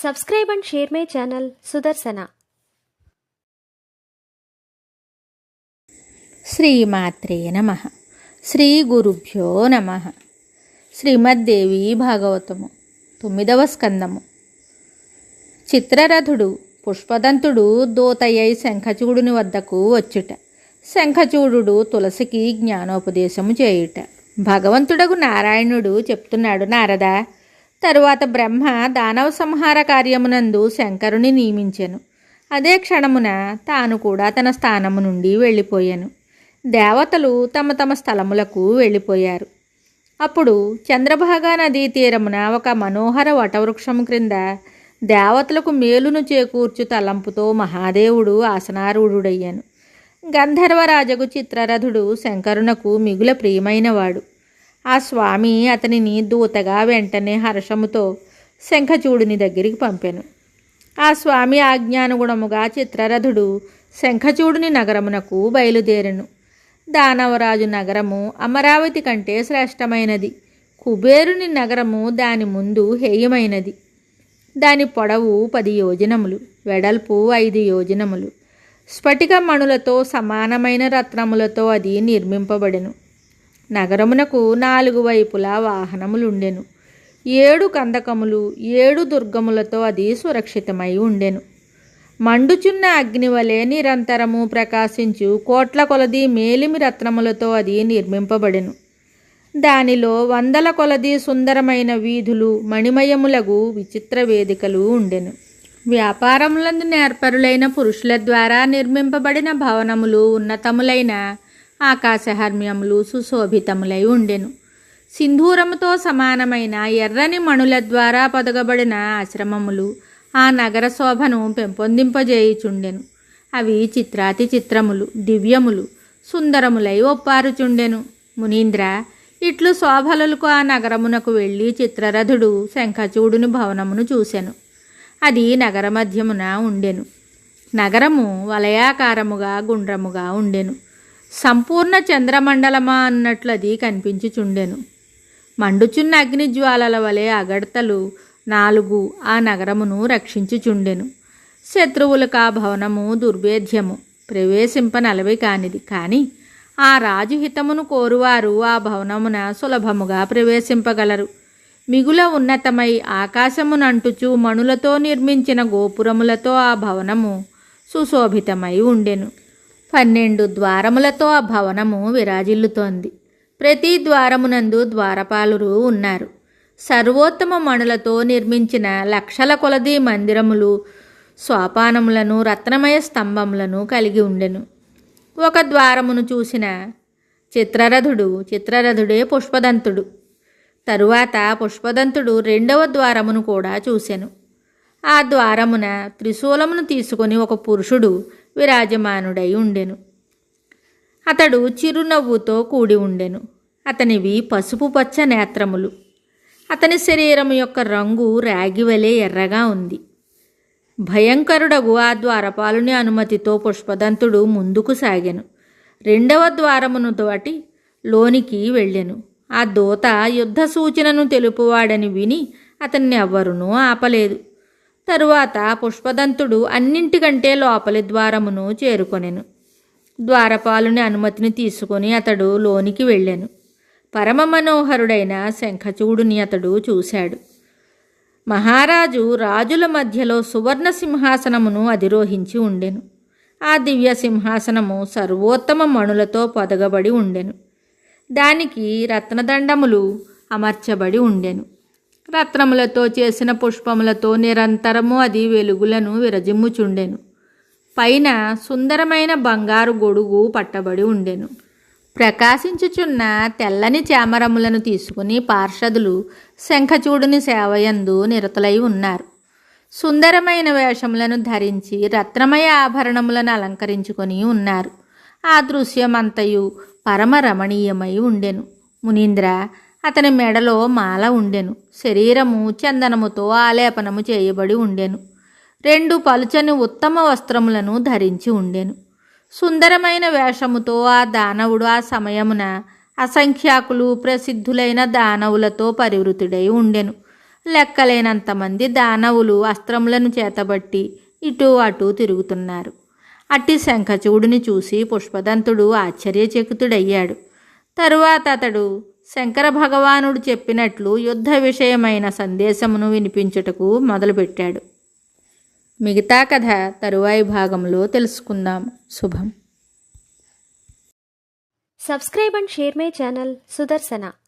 Subscribe and share my channel Sudarsana. శ్రీమాత్రే నమః. శ్రీ గురుభ్యో నమః. శ్రీమద్దేవి భాగవతము 9వ స్కందము. చిత్రరథుడు పుష్పదంతుడు దూతయ్యై శంఖచూడుని వద్దకు వచ్చుట. శంఖచూడు తులసికి జ్ఞానోపదేశము చేయుట. భగవంతుడగు నారాయణుడు చెప్తున్నాడు, నారదా, తరువాత బ్రహ్మ దానవ సంహార కార్యమునందు శంకరుని నియమించెను. అదే క్షణమున తాను కూడా తన స్థానము నుండి వెళ్ళిపోయాను. దేవతలు తమ తమ స్థలములకు వెళ్ళిపోయారు. అప్పుడు చంద్రభాగా నదీ తీరమున ఒక మనోహర వటవృక్షము క్రింద దేవతలకు మేలును చేకూర్చు తలంపుతో మహాదేవుడు ఆసనారూఢుడయ్యాను. గంధర్వరాజగు చిత్రరథుడు శంకరునకు మిగుల ప్రియమైనవాడు. ఆ స్వామి అతనిని దూతగా వెంటనే హర్షముతో శంఖచూడుని దగ్గరికి పంపెను. ఆ స్వామి ఆజ్ఞానుగుణముగా చిత్రరథుడు శంఖచూడుని నగరమునకు బయలుదేరెను. దానవరాజు నగరము అమరావతి కంటే శ్రేష్టమైనది. కుబేరుని నగరము దాని ముందు హేయమైనది. దాని పొడవు 10 యోజనములు, వెడల్పు 5 యోజనములు. స్ఫటిక మణులతో సమానమైన రత్నములతో అది నిర్మింపబడెను. నగరమునకు 4 వైపులా వాహనములుండెను. 7 కందకములు, 7 దుర్గములతో అది సురక్షితమై ఉండెను. మండుచున్న అగ్ని వలె నిరంతరము ప్రకాశించు కోట్ల కొలది మేలిమి రత్నములతో అది నిర్మింపబడెను. దానిలో 100ల కొలది సుందరమైన వీధులు, మణిమయములగు విచిత్ర వేదికలు ఉండెను. వ్యాపారములందు నేర్పరులైన పురుషుల ద్వారా నిర్మింపబడిన భవనములు ఉన్నతములైన ఆకాశహర్మ్యములు సుశోభితములై ఉండెను. సింధూరముతో సమానమైన ఎర్రని మణుల ద్వారా పొదగబడిన ఆశ్రమములు ఆ నగర శోభను పెంపొందింపజేయుచుండెను. అవి చిత్రాతి చిత్రములు, దివ్యములు, సుందరములై ఒప్పారుచుండెను. మునీంద్ర, ఇట్లు శోభలలకు ఆ నగరమునకు వెళ్ళి చిత్రరథుడు శంఖచూడుని భవనమును చూసెను. అది నగర మధ్యమున ఉండెను. నగరము వలయాకారముగా గుండ్రముగా ఉండెను. సంపూర్ణ చంద్రమండలమా అన్నట్లు అది కనిపించుచుండెను. మండుచున్న అగ్నిజ్వాలల వలె అగడతలు 4 ఆ నగరమును రక్షించుచుండెను. శత్రువులకు ఆ భవనము దుర్భేద్యము, ప్రవేశింపనలవి కానిది. కానీ ఆ రాజు హితమును కోరువారు ఆ భవనమున సులభముగా ప్రవేశింపగలరు. మిగుల ఉన్నతమై ఆకాశమునంటుచు మణులతో నిర్మించిన గోపురములతో ఆ భవనము సుశోభితమై ఉండెను. 12 ద్వారములతో ఆ భవనము విరాజిల్లుతోంది. ప్రతి ద్వారమునందు ద్వారపాలురు ఉన్నారు. సర్వోత్తమ మణులతో నిర్మించిన లక్షల కొలది మందిరములు, సోపానములను, రత్నమయ స్తంభములను కలిగి ఉండెను. ఒక ద్వారమును చూసిన చిత్రరథుడే పుష్పదంతుడు. తరువాత పుష్పదంతుడు 2వ ద్వారమును కూడా చూసెను. ఆ ద్వారమున త్రిశూలమును తీసుకొని ఒక పురుషుడు విరాజమానుడై ఉండెను. అతడు చిరునవ్వుతో కూడి ఉండెను. అతనివి పసుపు పచ్చ నేత్రములు. అతని శరీరము యొక్క రంగు రాగివలే ఎర్రగా ఉంది. భయంకరుడగు ఆ ద్వారపాలుని అనుమతితో పుష్పదంతుడు ముందుకు సాగెను. 2వ ద్వారమును దాటి లోనికి వెళ్ళెను. ఆ దూత యుద్ధ సూచనను తెలుపువాడని విని అతన్ని ఎవ్వరునూ ఆపలేదు. తరువాత పుష్పదంతుడు అన్నింటికంటే లోపలి ద్వారమును చేరుకొనెను. ద్వారపాలుని అనుమతిని తీసుకొని అతడు లోనికి వెళ్ళెను. పరమ మనోహరుడైన శంఖచూడుని అతడు చూశాడు. మహారాజు రాజుల మధ్యలో సువర్ణ సింహాసనమును అధిరోహించి ఉండెను. ఆ దివ్య సింహాసనము సర్వోత్తమ మణులతో పొదగబడి ఉండెను. దానికి రత్నదండములు అమర్చబడి ఉండెను. రత్నములతో చేసిన పుష్పములతో నిరంతరము అది వెలుగులను విరజిమ్ముచుండెను. పైన సుందరమైన బంగారు గొడుగు పట్టబడి ఉండెను. ప్రకాశించుచున్న తెల్లని చామరములను తీసుకుని పార్షదులు శంఖచూడుని సేవయందు నిరతులై ఉన్నారు. సుందరమైన వేషములను ధరించి రత్నమయ ఆభరణములను అలంకరించుకొని ఉన్నారు. ఆ దృశ్యమంతయు పరమ రమణీయమై ఉండెను. మునీంద్ర, అతని మెడలో మాల ఉండెను. శరీరము చందనముతో ఆలేపనము చేయబడి ఉండెను. 2 పలుచని ఉత్తమ వస్త్రములను ధరించి ఉండెను. సుందరమైన వేషముతో ఆ దానవుడు ఆ సమయమున అసంఖ్యాకులు ప్రసిద్ధులైన దానవులతో పరివృతుడై ఉండెను. లెక్కలేనంతమంది దానవులు అస్త్రములను చేతబట్టి ఇటూ అటూ తిరుగుతున్నారు. అట్టి శంఖచూడుని చూసి పుష్పదంతుడు ఆశ్చర్యచకితుడయ్యాడు. తరువాత అతడు శంకర భగవానుడు చెప్పినట్లు యుద్ధ విషయమైన సందేశమును వినిపించుటకు మొదలుపెట్టాడు. మిగతా కథ తరువాయి భాగంలో తెలుసుకుందాం. శుభం. Subscribe and share my channel Sudarsana.